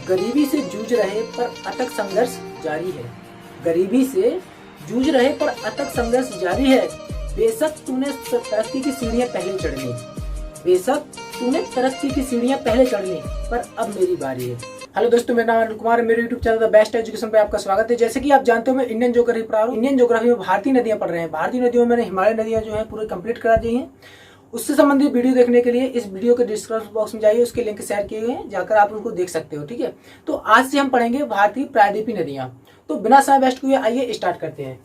गरीबी से जूझ रहे पर अथक संघर्ष जारी है। गरीबी से जूझ रहे पर अथक संघर्ष जारी है। बेशक तूने तरक्की की सीढ़ियां पहले चढ़ ली, बेशक तूने तरक्की की सीढ़ियां पहले चढ़ ली, पर अब मेरी बारी है। हेलो दोस्तों, मेरा नाम अनिल कुमार है। मेरे YouTube channel the best education पे आपका स्वागत है। जैसे कि आप जानते हो, मैं इंडियन ज्योग्राफी पढ़ा रहा हूँ। इंडियन ज्योग्राफी में भारतीय नदियां पढ़ रहे हैं। भारतीय नदियों में मैंने हिमालय नदियां जो है पूरी कंप्लीट करा दी हैं। उससे संबंधित वीडियो देखने के लिए इस वीडियो के डिस्क्रिप्शन बॉक्स में जाइए, उसके लिंक शेयर किए हुए हैं, जाकर आप उनको देख सकते हो। ठीक है, तो आज से हम पढ़ेंगे भारतीय प्रायद्वीपीय नदियां। तो बिना समय वेस्ट किए आइए स्टार्ट करते हैं।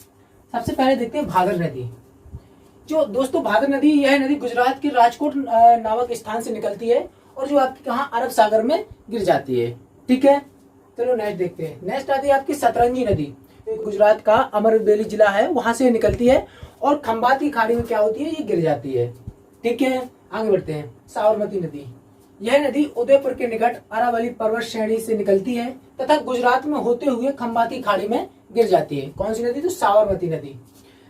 सबसे पहले देखते हैं भागर नदी। जो दोस्तों भागर नदी, यह नदी गुजरात के राजकोट नामक स्थान से निकलती है और जो आपकी कहाँ अरब सागर में गिर जाती है। ठीक है, चलो नेक्स्ट देखते हैं। नेक्स्ट आती है आपकी सतरंजी नदी। गुजरात का अमरवेली जिला है, वहां से निकलती है और खंबात की खाड़ी में क्या होती है, ये गिर जाती है। ठीक है, आगे बढ़ते हैं। साबरमती नदी, यह नदी उदयपुर के निकट अरावली पर्वत श्रेणी से निकलती है तथा गुजरात में होते हुए खंबात की खाड़ी में गिर जाती है। कौन सी नदी? तो साबरमती नदी।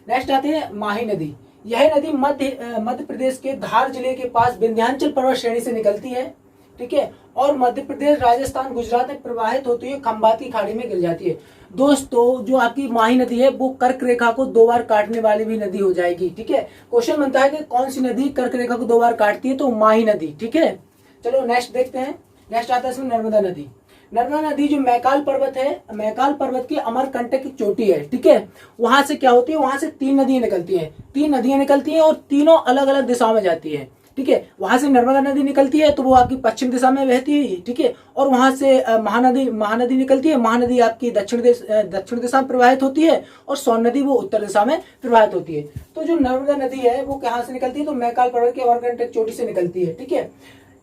नेक्स्ट आते हैं माही नदी। यह नदी मध्य प्रदेश के धार जिले के पास विंध्याचल पर्वत श्रेणी से निकलती है। ठीक है, और मध्य प्रदेश, राजस्थान, गुजरात में प्रवाहित होती हुई खंबात की खाड़ी में गिर जाती है। दोस्तों, जो आपकी माही नदी है वो कर्क रेखा को 2 बार काटने वाली भी नदी हो जाएगी। ठीक है, क्वेश्चन बनता है कि कौन सी नदी कर्क रेखा को 2 बार काटती है, तो माही नदी। ठीक है, चलो नेक्स्ट देखते हैं। नेक्स्ट आता है इसमें नर्मदा नदी। नर्मदा नदी जो मैकाल पर्वत है, मैकाल पर्वत की अमरकंटक की चोटी है। ठीक है, वहां से क्या होती है, वहां से 3 नदियां निकलती हैं। 3 नदियां निकलती हैं और तीनों अलग अलग दिशाओं में जाती है। ठीक है, वहां से नर्मदा नदी निकलती है तो वो आपकी पश्चिम दिशा में बहती है। ठीक है, और वहां से महानदी निकलती है। महानदी आपकी दक्षिण दिशा में प्रवाहित होती है और सोन नदी वो उत्तर दिशा में प्रवाहित होती है। तो जो नर्मदा नदी है वो कहाँ से निकलती है, तो मैकाल पर्वत के अमरकंटक चोटी से निकलती है। ठीक है,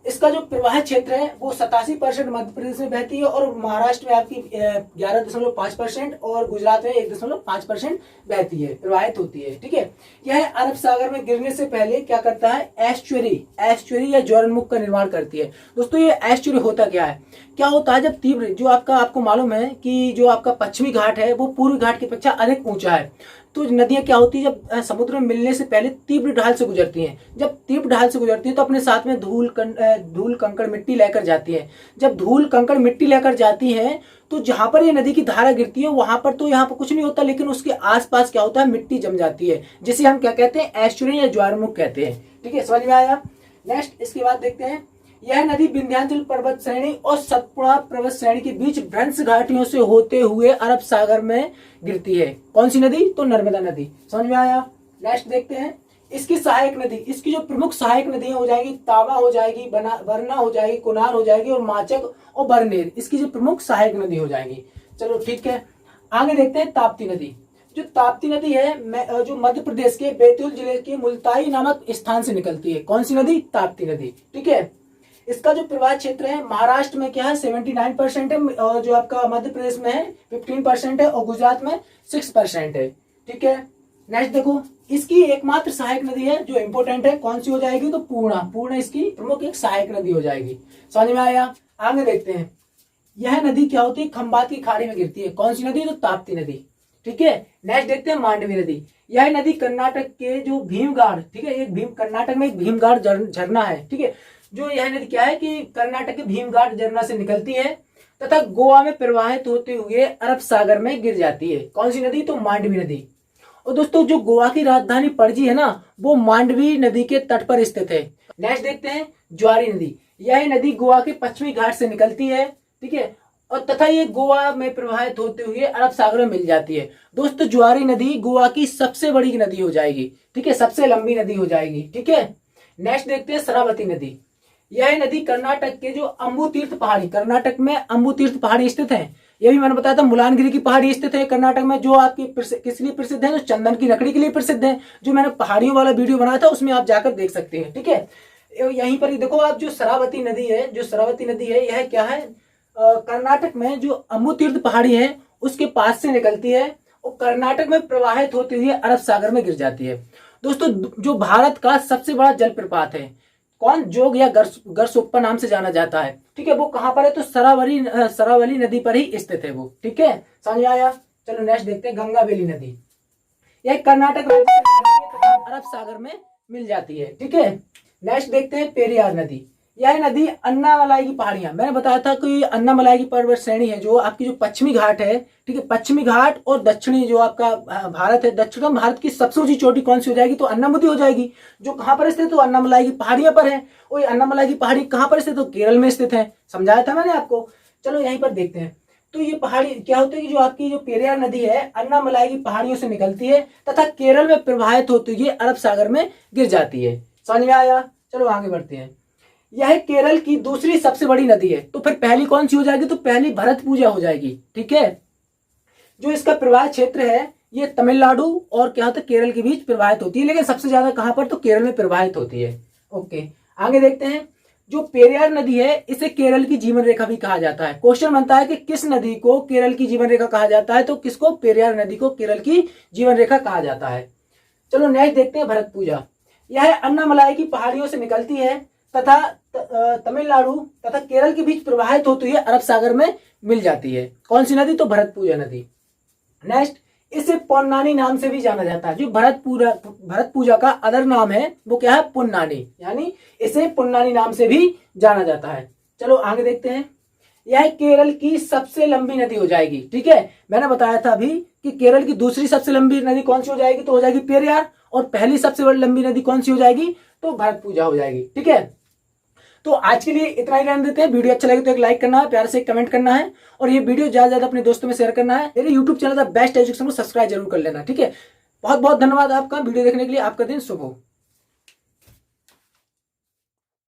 इसका जो प्रवाह क्षेत्र है वो 87% मध्य प्रदेश में बहती है और महाराष्ट्र में आपकी 11.5% और गुजरात में 1.5% बहती है, प्रवाहित होती है। ठीक है, यह अरब सागर में गिरने से पहले क्या करता है, एस्चुरी या ज्वारमुख का निर्माण करती है। दोस्तों, ये एस्चुरी होता क्या है? क्या होता है, जब तीव्र जो आपको मालूम है कि जो आपका पश्चिमी घाट है वो पूर्वी घाट की अपेक्षा अधिक ऊंचा है, तो नदियां क्या होती है, जब समुद्र में मिलने से पहले तीव्र ढाल से गुजरती हैं। जब तीव्र ढाल से गुजरती है तो अपने साथ में धूल कंकड़ मिट्टी लेकर जाती है। जब धूल कंकड़ मिट्टी लेकर जाती है तो जहां पर ये नदी की धारा गिरती है वहां पर तो यहाँ पर कुछ नहीं होता, लेकिन उसके आसपास क्या होता है, मिट्टी जम जाती है, जिसे हम क्या कहते हैं, एस्चुरी या ज्वारमुख कहते हैं। ठीक है, समझ में आया? नेक्स्ट इसके बाद देखते हैं। यह नदी विंध्याचल पर्वत श्रेणी और सतपुड़ा पर्वत श्रेणी के बीच भ्रंश घाटियों से होते हुए अरब सागर में गिरती है। कौन सी नदी? तो नर्मदा नदी। समझ में आया? नेक्स्ट देखते हैं। इसकी सहायक नदी, इसकी जो प्रमुख सहायक नदियां हो जाएगी, तावा हो जाएगी, वरना हो जाएगी, कुनार हो जाएगी और माचक और बरनेर, इसकी जो प्रमुख सहायक नदी हो जाएगी। चलो ठीक है, आगे देखते हैं ताप्ती नदी। जो ताप्ती नदी है जो मध्य प्रदेश के बैतूल जिले के मुल्ताई नामक स्थान से निकलती है। कौन सी नदी? ताप्ती नदी। ठीक है, इसका जो प्रवाह क्षेत्र है महाराष्ट्र में क्या है, 79% है, और जो आपका मध्य प्रदेश में है 15% है और गुजरात में 6% है। ठीक है, नेक्स्ट देखो। इसकी एकमात्र सहायक नदी है जो इंपोर्टेंट है, कौन सी हो जाएगी, तो पूर्णा इसकी प्रमुख एक सहायक नदी हो जाएगी। समझ में आया? आगे देखते हैं। यह नदी क्या होती है, खंबात की खाड़ी में गिरती है। कौन सी नदी? तो ताप्ती नदी। ठीक है, नेक्स्ट देखते हैं मांडवी नदी। यह नदी कर्नाटक के जो भीमगाड़, ठीक है, कर्नाटक में एक भीमगाड़ झरना है। ठीक है, जो यह नदी क्या है कि कर्नाटक के भीमगाड़ झरना से निकलती है तथा गोवा में प्रवाहित होते हुए अरब सागर में गिर जाती है। कौन सी नदी? तो मांडवी नदी। और दोस्तों, जो गोवा की राजधानी पणजी है ना, वो मांडवी नदी के तट पर स्थित है। नेक्स्ट देखते हैं ज्वारी नदी। यह नदी गोवा के पश्चिमी घाट से निकलती है। ठीक है, और तथा ये गोवा में प्रवाहित होते हुए अरब सागर में मिल जाती है। दोस्तों, ज्वारी नदी गोवा की सबसे बड़ी नदी हो जाएगी। ठीक है, सबसे लंबी नदी हो जाएगी। ठीक है, नेक्स्ट देखते हैं शरावती नदी। यह नदी कर्नाटक के जो अम्बुतीर्थ पहाड़ी, कर्नाटक में अम्बुतीर्थ पहाड़ी स्थित है। ये भी मैंने बताया था, मुलानगिरी की पहाड़ी स्थित है कर्नाटक में, जो आपकी किस लिए प्रसिद्ध है, जो चंदन की लकड़ी के लिए प्रसिद्ध है। जो मैंने पहाड़ियों वाला वीडियो बनाया था उसमें आप जाकर देख सकते हैं। ठीक है, यहीं पर देखो आप, जो शरावती नदी है, यह क्या है, कर्नाटक में जो अम्बुतीर्थ पहाड़ी है उसके पास से निकलती है और कर्नाटक में प्रवाहित होते हुए अरब सागर में गिर जाती है। दोस्तों, जो भारत का सबसे बड़ा जलप्रपात है, कौन, जोग या गरसोप्पा नाम से जाना जाता है। ठीक है, वो कहां पर है, तो सरावली नदी पर ही स्थित है वो। ठीक है, समझ आया? चलो नेक्स्ट देखते हैं गंगावेली नदी। यह कर्नाटक राज्य से निकलती है तथा अरब सागर में मिल जाती है। ठीक है, नेक्स्ट देखते हैं पेरियार नदी। यह नदी अन्नामलाई की पहाड़ियां, मैंने बताया था कि अन्नामलाई की पर्वत श्रेणी है जो आपकी जो पश्चिमी घाट है, ठीक है, पश्चिमी घाट और दक्षिणी जो आपका भारत है, दक्षिणम भारत की सबसे ऊंची चोटी कौन सी हो जाएगी, तो अन्नामुदी हो जाएगी, जो कहां पर स्थित है, तो अन्नामलाई की पहाड़ियां पर है। और अन्नामलाई की पहाड़ी कहां पर स्थित, तो केरल में स्थित है, समझाया था मैंने आपको। चलो यहीं पर देखते हैं। तो ये पहाड़ी क्या होती है कि जो आपकी जो पेरियार नदी है अन्नामलाई की पहाड़ियों से निकलती है तथा केरल में प्रवाहित होती हुई अरब सागर में गिर जाती है। समझ में आया? चलो आगे बढ़ते हैं। यह केरल की दूसरी सबसे बड़ी नदी है। तो फिर पहली कौन सी हो जाएगी, तो पहली भरतपुजा हो जाएगी, ठीक है। जो इसका प्रवाह क्षेत्र है ये तमिलनाडु और क्या होता है केरल के बीच प्रवाहित होती है, लेकिन सबसे ज्यादा कहां पर, तो केरल में प्रवाहित होती है। ओके, आगे देखते हैं। जो पेरियार नदी है इसे केरल की जीवन रेखा भी कहा जाता है। क्वेश्चन बनता है कि किस नदी को केरल की जीवन रेखा कहा जाता है, तो किसको, पेरियार नदी को केरल की जीवन रेखा कहा जाता है। चलो नेक्स्ट देखते हैं भरतपुजा। यह अन्नामलाई की पहाड़ियों से निकलती है तथा तमिलनाडु तथा केरल के बीच प्रवाहित होती है अरब सागर में मिल जाती है। कौन सी नदी, तो भरतपुजा नदी। नेक्स्ट, इसे पोन्नानी नाम से भी जाना जाता है। जो भरतपुजा का अदर नाम है वो क्या है, पुन्नानी, यानी इसे पुन्नानी नाम से भी जाना जाता है। चलो आगे देखते हैं। यह केरल की सबसे लंबी नदी हो जाएगी, ठीक है। मैंने बताया था अभी कि केरल की दूसरी सबसे लंबी नदी कौन सी हो जाएगी, तो हो जाएगी पेरियार, और पहली सबसे बड़ी लंबी नदी कौन सी हो जाएगी, तो भरतपुजा हो जाएगी, ठीक है। तो आज के लिए इतना ही रहने देते हैं। वीडियो अच्छा लगे तो एक लाइक करना है, प्यार से एक कमेंट करना है, और ये वीडियो ज्यादा ज्यादा अपने दोस्तों में शेयर करना है। मेरे YouTube channel the best education को सब्सक्राइब जरूर कर लेना, ठीक है। बहुत बहुत धन्यवाद आपका वीडियो देखने के लिए। आपका दिन शुभ हो।